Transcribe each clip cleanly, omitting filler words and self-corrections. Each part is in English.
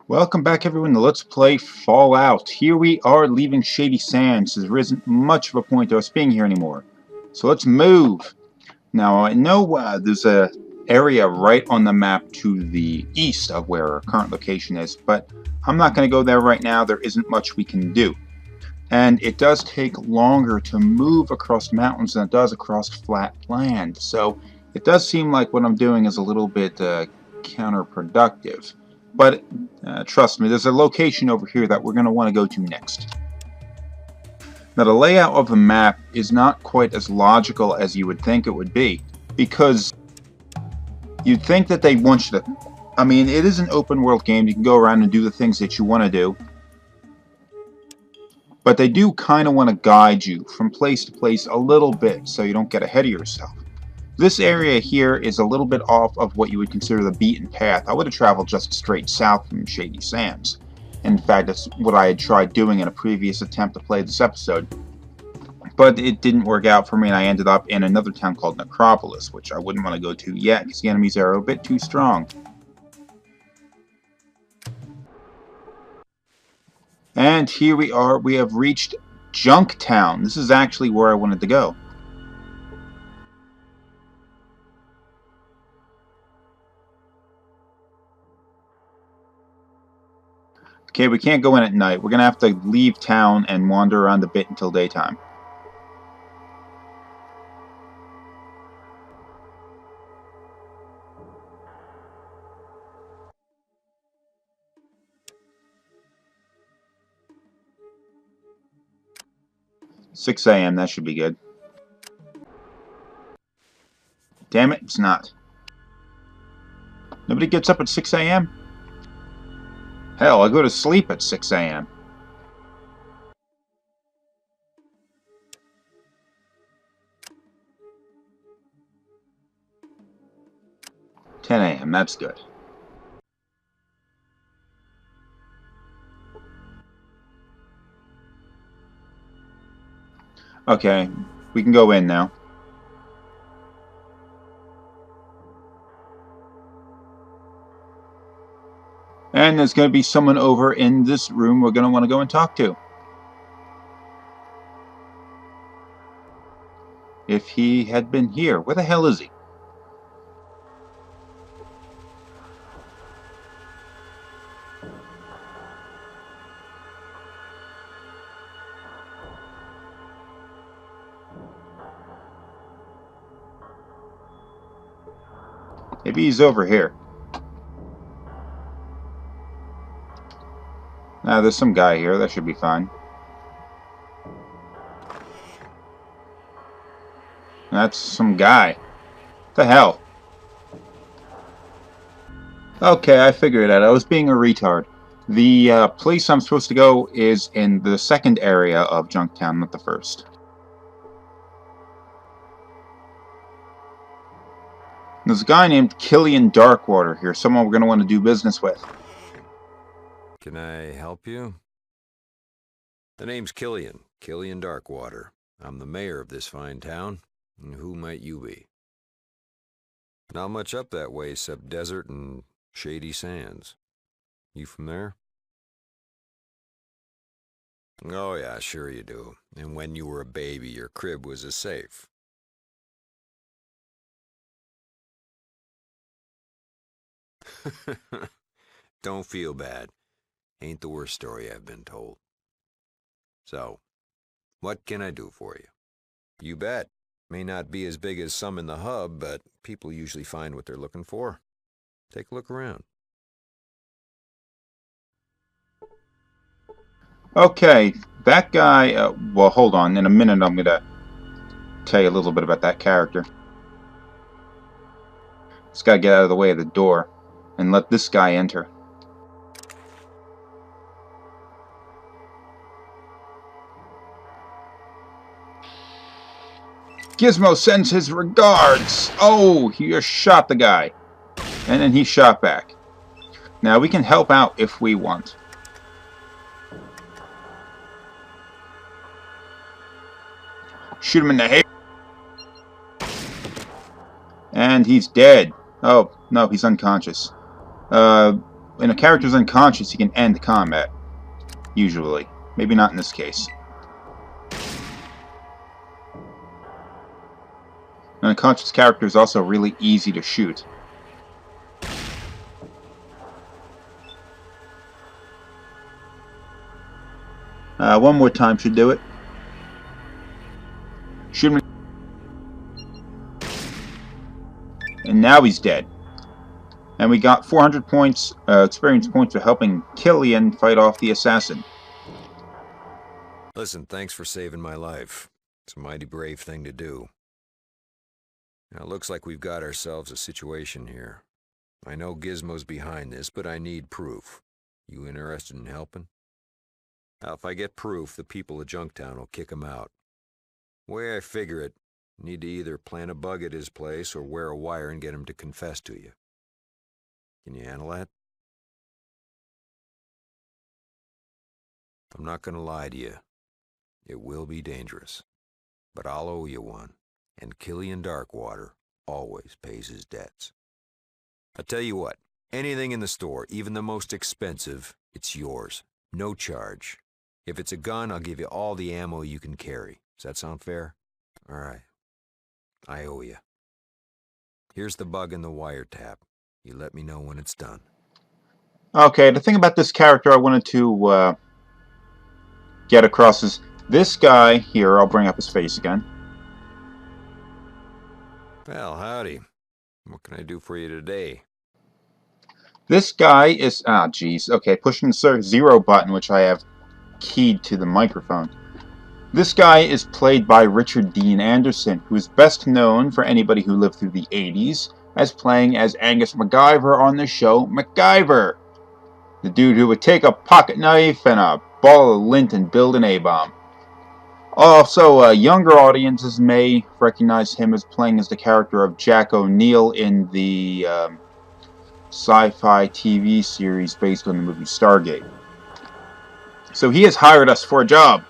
Welcome back everyone to Let's Play Fallout. Here we are leaving Shady Sands. There isn't much of a point to us being here anymore. So let's move. Now I know there's a area right on the map to the east of where our current location is, but I'm not going to go there right now. There isn't much we can do. And it does take longer to move across mountains than it does across flat land. So it does seem like what I'm doing is a little bit counterproductive. But trust me, there's a location over here that we're going to want to go to next. Now the layout of the map is not quite as logical as you would think it would be, because you'd think that they want you to... I mean, it is an open world game. You can go around and do the things that you want to do. But they do kind of want to guide you from place to place a little bit so you don't get ahead of yourself. This area here is a little bit off of what you would consider the beaten path. I would have traveled just straight south from Shady Sands. In fact, that's what I had tried doing in a previous attempt to play this episode. But it didn't work out for me, and I ended up in another town called Necropolis, which I wouldn't want to go to yet because the enemies are a bit too strong. And here we are. We have reached Junktown. This is actually where I wanted to go. Okay, we can't go in at night. We're going to have to leave town and wander around a bit until daytime. $6 a.m., that should be good. Damn it, it's not. Nobody gets up at 6 a.m.? Hell, I go to sleep at 6 a.m. $10 a.m., that's good. Okay, we can go in now. And there's going to be someone over in this room we're going to want to go and talk to. If he had been here. Where the hell is he? Maybe he's over here. Now there's some guy here. That should be fine. That's some guy. What the hell? Okay, I figured it out. I was being a retard. The place I'm supposed to go is in the second area of Junktown, not the first. There's a guy named Killian Darkwater here, someone we're going to want to do business with. Can I help you? The name's Killian Darkwater. I'm the mayor of this fine town. And who might you be? Not much up that way except desert and Shady Sands. You from there? Oh yeah, sure you do. And when you were a baby, your crib was a safe. Don't feel bad. Ain't the worst story I've been told. So, what can I do for you? You bet. May not be as big as some in the hub, but people usually find what they're looking for. Take a look around. Okay, that guy, well, hold on. In a minute, I'm going to tell you a little bit about that character. Just got to get out of the way of the door and let this guy enter. Gizmo sends his regards. Oh, he just shot the guy. And then he shot back. Now, we can help out if we want. Shoot him in the head. And he's dead. Oh, no, he's unconscious. when a character's unconscious, he can end combat. Usually. Maybe not in this case. An unconscious character is also really easy to shoot. One more time should do it. Shoot him. And now he's dead. And we got 400 points, experience points for helping Killian fight off the assassin. Listen, thanks for saving my life. It's a mighty brave thing to do. Now, it looks like we've got ourselves a situation here. I know Gizmo's behind this, but I need proof. You interested in helping? Now, if I get proof, the people of Junktown will kick him out. The way I figure it, you need to either plant a bug at his place or wear a wire and get him to confess to you. Can you handle that? I'm not going to lie to you. It will be dangerous. But I'll owe you one. And Killian Darkwater always pays his debts. I tell you what, anything in the store, even the most expensive, it's yours. No charge. If it's a gun, I'll give you all the ammo you can carry. Does that sound fair? All right. I owe you. Here's the bug in the wiretap. You let me know when it's done. Okay, the thing about this character I wanted to get across is this guy here. I'll bring up his face again. Well, howdy. What can I do for you today? This guy is... Ah, jeez. Okay, pushing the 0 button, which I have keyed to the microphone. This guy is played by Richard Dean Anderson, who is best known for anybody who lived through the 80s as playing as Angus McGyver on the show McGyver. The dude who would take a pocket knife and a ball of lint and build an A-bomb. Also, younger audiences may recognize him as playing as the character of Jack O'Neill in the sci-fi TV series based on the movie Stargate. So he has hired us for a job.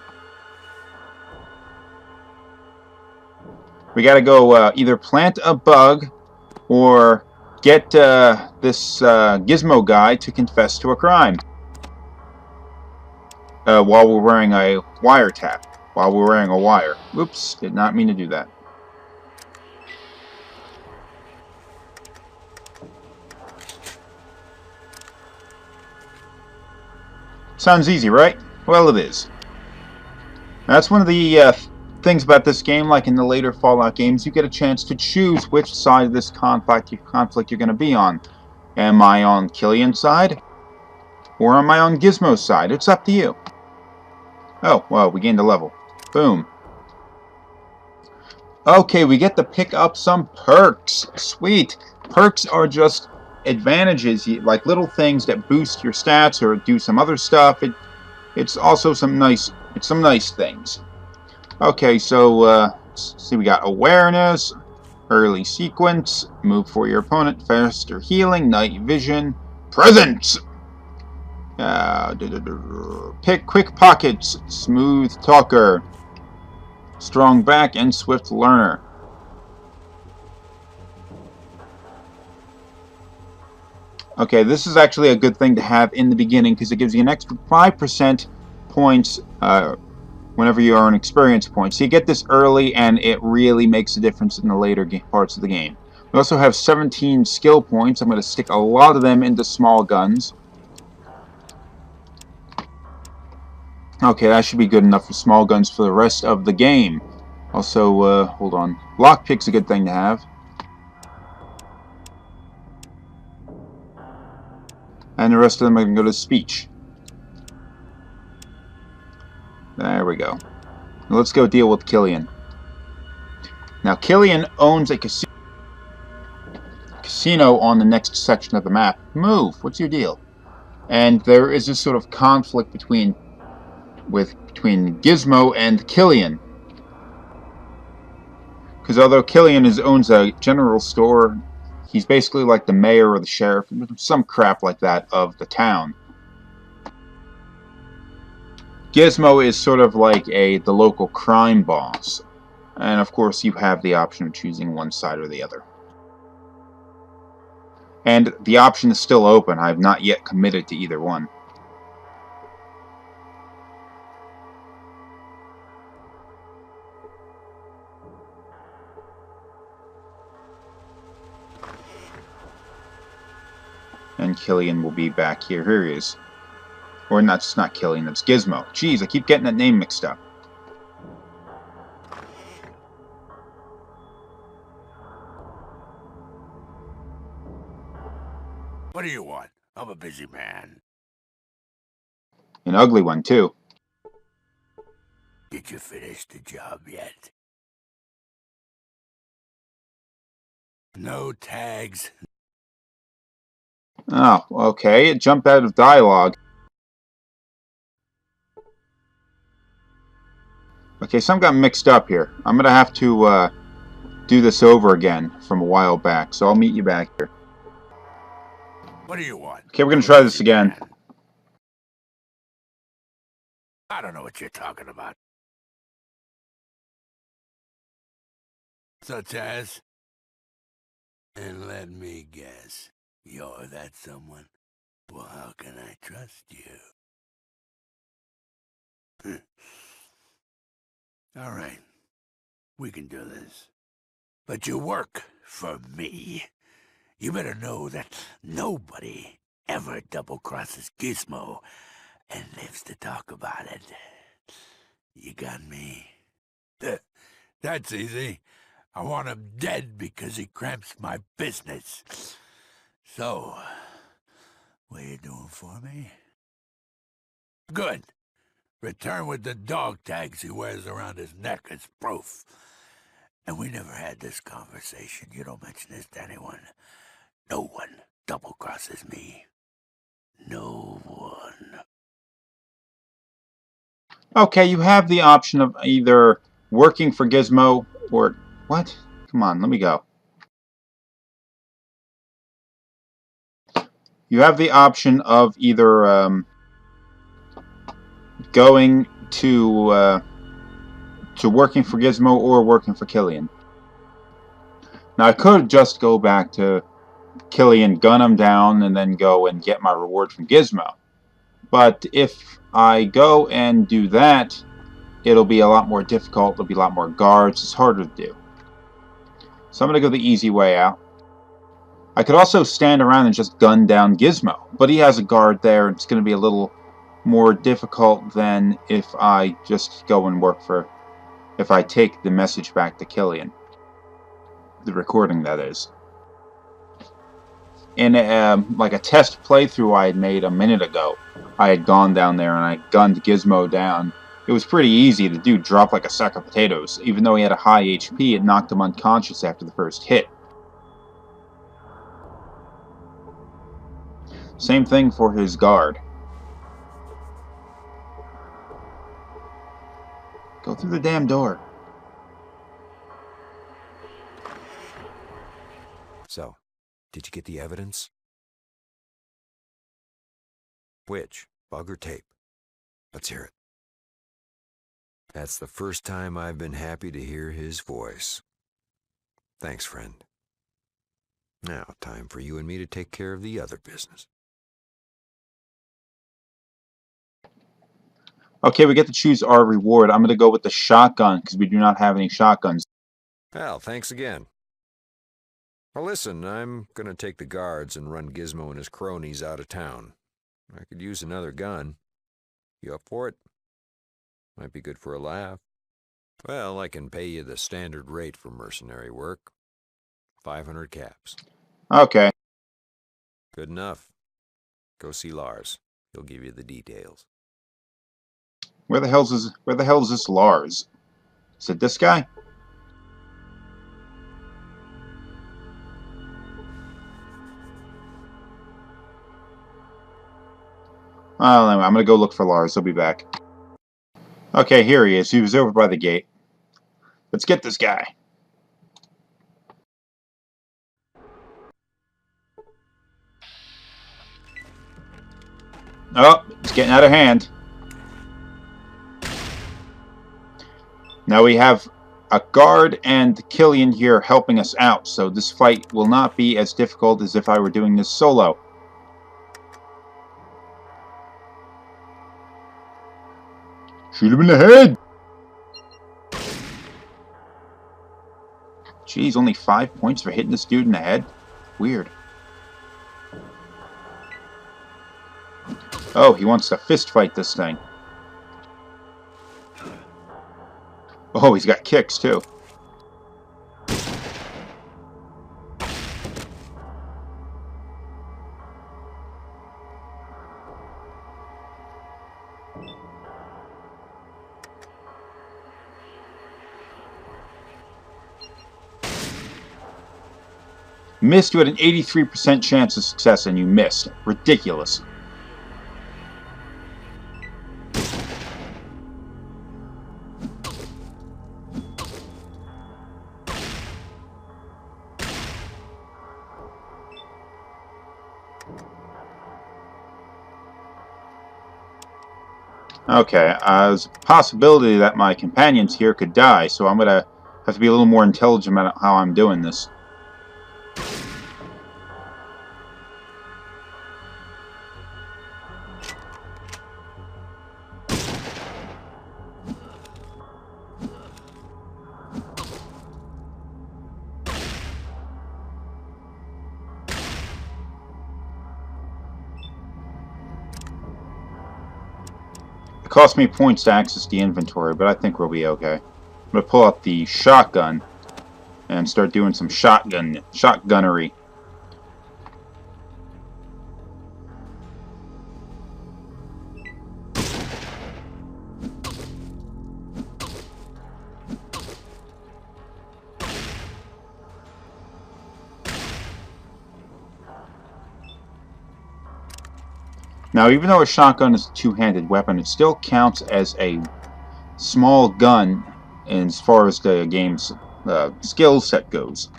We gotta go either plant a bug or get this Gizmo guy to confess to a crime. While we're wearing a wiretap. While we're wearing a wire. Oops, did not mean to do that. Sounds easy, right? Well, it is. That's one of the things about this game, like in the later Fallout games, you get a chance to choose which side of this conflict you're going to be on. Am I on Killian's side? Or am I on Gizmo's side? It's up to you. Oh, well, we gained a level. Boom. Okay, we get to pick up some perks. Sweet. Perks are just advantages, like little things that boost your stats or do some other stuff. It's also some nice things. Okay, so let's see, we got awareness, early sequence, move for your opponent, faster healing, night vision, presence. Pick quick pockets, smooth talker, strong back, and swift learner. Okay, this is actually a good thing to have in the beginning because it gives you an extra 5% points whenever you earn experience points. So you get this early and it really makes a difference in the later parts of the game. We also have 17 skill points. I'm going to stick a lot of them into small guns. Okay, that should be good enough for small guns for the rest of the game. Also, hold on. Lockpick's a good thing to have. And the rest of them are going to go to speech. There we go. Now let's go deal with Killian. Now, Killian owns a casino on the next section of the map. Move! What's your deal? And there is this sort of conflict between Gizmo and Killian. Because although Killian owns a general store, he's basically like the mayor or the sheriff, some crap like that, of the town. Gizmo is sort of like the local crime boss. And of course you have the option of choosing one side or the other. And the option is still open. I have not yet committed to either one. And Killian will be back here. Here he is. Or not, it's not Killian, it's Gizmo. Jeez, I keep getting that name mixed up. What do you want? I'm a busy man. An ugly one, too. Did you finish the job yet? No tags. Oh, okay. It jumped out of dialogue. Okay, some got mixed up here. I'm gonna have to do this over again from a while back, so I'll meet you back here. What do you want? Okay, we're gonna try this again. Man. I don't know what you're talking about. Such as? And let me guess, you're that someone? Well, how can I trust you? All right, we can do this. But you work for me. You better know that nobody ever double-crosses Gizmo and lives to talk about it. You got me? That's easy. I want him dead because he cramps my business. So, what are you doing for me? Good. Return with the dog tags he wears around his neck as proof. And we never had this conversation. You don't mention this to anyone. No one double-crosses me. No one. Okay, you have the option of either working for Gizmo or... What? Come on, let me go. You have the option of either going to working for Gizmo or working for Killian. Now, I could just go back to Killian, gun him down, and then go and get my reward from Gizmo. But if I go and do that, it'll be a lot more difficult. There'll be a lot more guards. It's harder to do. So I'm going to go the easy way out. I could also stand around and just gun down Gizmo, but he has a guard there, and it's going to be a little more difficult than if I just go and work for... if I take the message back to Killian. The recording, that is. In like a test playthrough I had made a minute ago, I had gone down there and I gunned Gizmo down. It was pretty easy. The dude dropped like a sack of potatoes. Even though he had a high HP, it knocked him unconscious after the first hit. Same thing for his guard. Go through the damn door. So, did you get the evidence? Which? Bug or tape? Let's hear it. That's the first time I've been happy to hear his voice. Thanks, friend. Now, time for you and me to take care of the other business. Okay, we get to choose our reward. I'm going to go with the shotgun, because we do not have any shotguns. Well, thanks again. Well, listen, I'm going to take the guards and run Gizmo and his cronies out of town. I could use another gun. You up for it? Might be good for a laugh. Well, I can pay you the standard rate for mercenary work. 500 caps. Okay. Good enough. Go see Lars. He'll give you the details. Where the hell is this Lars? Is it this guy? Well, anyway, I'm gonna go look for Lars. He'll be back. Okay, here he is. He was over by the gate. Let's get this guy. Oh, it's getting out of hand. Now we have a guard and Killian here helping us out, so this fight will not be as difficult as if I were doing this solo. Shoot him in the head! Geez, only 5 points for hitting this dude in the head? Weird. Oh, he wants to fist fight this thing. Oh, he's got kicks too. Missed. You had an 83% chance of success and you missed. Ridiculous. Okay, there's a possibility that my companions here could die, so I'm gonna have to be a little more intelligent about how I'm doing this. It cost me points to access the inventory, but I think we'll be okay. I'm going to pull out the shotgun and start doing some shotgunnery. Now, even though a shotgun is a two-handed weapon, it still counts as a small gun as far as the game's skill set goes.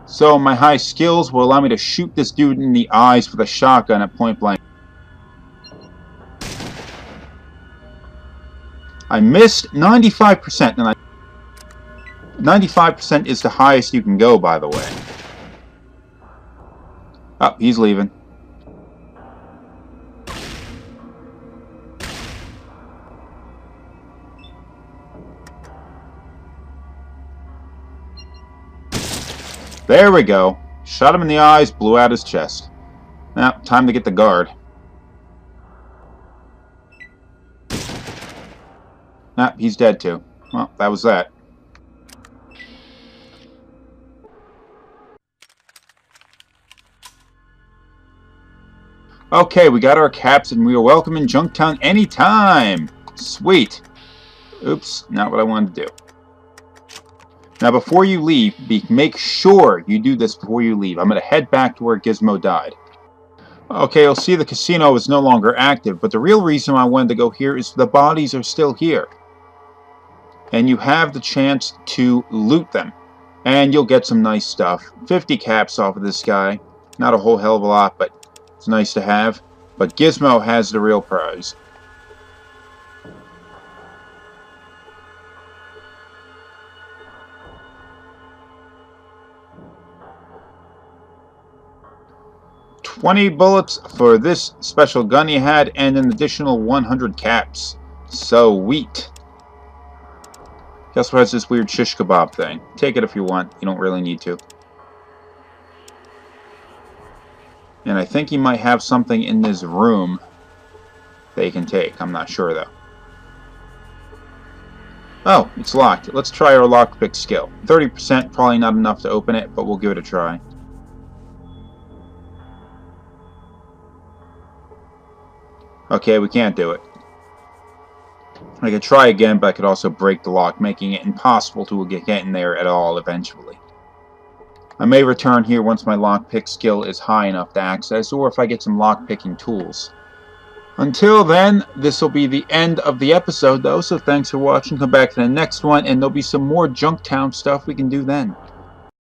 So my high skills will allow me to shoot this dude in the eyes with a shotgun at point blank. I missed 95%, and 95% is the highest you can go, by the way. Oh, he's leaving. There we go. Shot him in the eyes, blew out his chest. Now, time to get the guard. Ah, he's dead too. Well, that was that. Okay, we got our caps and we are welcome in Junktown anytime. Sweet. Oops, not what I wanted to do. Now, before you leave, make sure you do this before you leave. I'm going to head back to where Gizmo died. Okay, you'll see the casino is no longer active, but the real reason I wanted to go here is the bodies are still here. And you have the chance to loot them. And you'll get some nice stuff. 50 caps off of this guy. Not a whole hell of a lot, but it's nice to have. But Gizmo has the real prize. $20 bullets for this special gun he had, and an additional 100 caps. Sweet. He also has this weird shish kebab thing. Take it if you want. You don't really need to. And I think he might have something in this room that you can take. I'm not sure, though. Oh, it's locked. Let's try our lockpick skill. 30%, probably not enough to open it, but we'll give it a try. Okay, we can't do it. I could try again, but I could also break the lock, making it impossible to get in there at all eventually. I may return here once my lockpick skill is high enough to access, or if I get some lockpicking tools. Until then, this will be the end of the episode, though, so thanks for watching. Come back to the next one, and there'll be some more Junktown stuff we can do then.